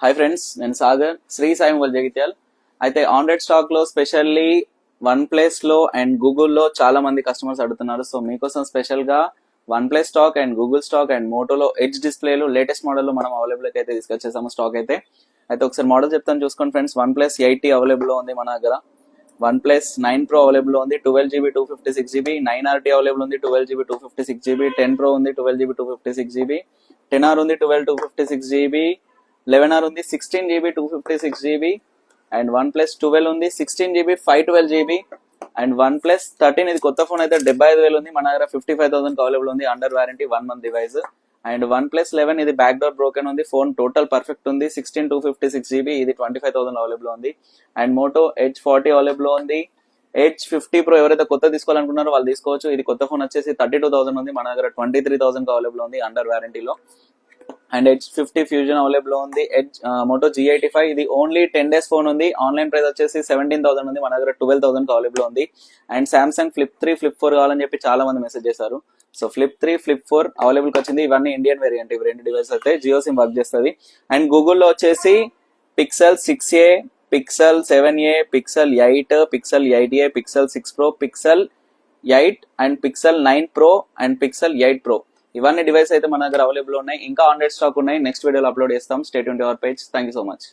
Hi friends, నేను Sagar, Shri Sai mobile Jagtial. అయితే Android stock లో స్పెషల్లీ వన్ ప్లస్ లో అండ్ గూగుల్లో చాలా మంది కస్టమర్స్ అడుగుతున్నారు. సో మీకోసం స్పెషల్ గా OnePlus stock and Google stock and మోటోలో ఎడ్జ్ డిస్ప్లేలు లేటెస్ట్ మోడల్ మనం అవైలబుల్ అయితే తీసుకొచ్చేసాము స్టాక్ అయితే. ఒకసారి మోడల్ చెప్తాను చూసుకోండి ఫ్రెండ్స్. వన్ ప్లస్ 80 అవైలబుల్ ఉంది మన దగ్గర. వన్ ప్లస్ 9 Pro అవైలబుల్ ఉంది, 12GB 256GB. 9RT అవైలబుల్ ఉంది, 12GB 256GB. 10 Pro ఉంది, 12GB 256GB. 10R ఉంది, 12 256GB. 11R ఉంది, 16GB 256GB. And one plus 12 ఉంది, 16GB 512GB. And one plus 13 ఇది కొత్త ఫోన్ అయితే 75,000 ఉంది మన దగ్గర. 55,000 అవైలబుల్ ఉంది, under warranty 1 month device. And one plus 11 ఇది బ్యాక్ డోర్ బ్రోకెన్ ఉంది, ఫోన్ టోటల్ పర్ఫెక్ట్ ఉంది. 16 256GB, ఇది 25,000 అవైలబుల్ ఉంది. అండ్ మోటో ఎడ్జ్ 40 అవైలబుల్ ఉంది. ఎడ్జ్ 50 Pro ఎవరైతే కొత్త తీసుకోవాలనుకున్నారో వాళ్ళు తీసుకోవచ్చు. ఇది కొత్త ఫోన్ వచ్చేసి 32,000 ఉంది మన దగ్గర. 23,000 అవైలబుల్ ఉంది అండర్ వారంటీలో. అండ్ ఎడ్జ్ 50 ఫ్యూజన్ అవైలబుల్ ఉంది. ఎడ్జ్ మోటో G85 ఇది ఓన్లీ 10 days ఫోన్ ఉంది. ఆన్లైన్ ప్రైస్ వచ్చేసి 17,000 ఉంది మన దగ్గర. 12,000 అవైలబుల్ ఉంది. అండ్ సామ్సంగ్ ఫ్లిప్ 3 ఫ్లిప్ 4 కావాలని చెప్పి చాలా మంది మెసేజ్ చేశారు. సో ఫ్లిప్ 3 ఫ్లిప్ 4 అవైలబుల్ వచ్చింది. ఇవన్నీ ఇండియన్ వేరియంట్, ఇవి రెండు డివైస్ అయితే జియో సిమ్ వర్క్ చేస్తుంది. అండ్ గూగుల్లో వచ్చేసి pixel 6a, pixel 7a, pixel 8, pixel 8a, pixel 6 Pro, pixel 8 and pixel 9 Pro and pixel 8 Pro ఇవన్నీ డివైస్ అయితే మన దగ్గర అవైలబుల్ ఉన్నాయి. ఇంకా ఆండ్రాయిడ్ స్టాక్ ఉన్నాయి, నెక్స్ట్ వీడియోలో అప్లోడ్ చేస్తాం. Stay tune to our page. Thank you so much.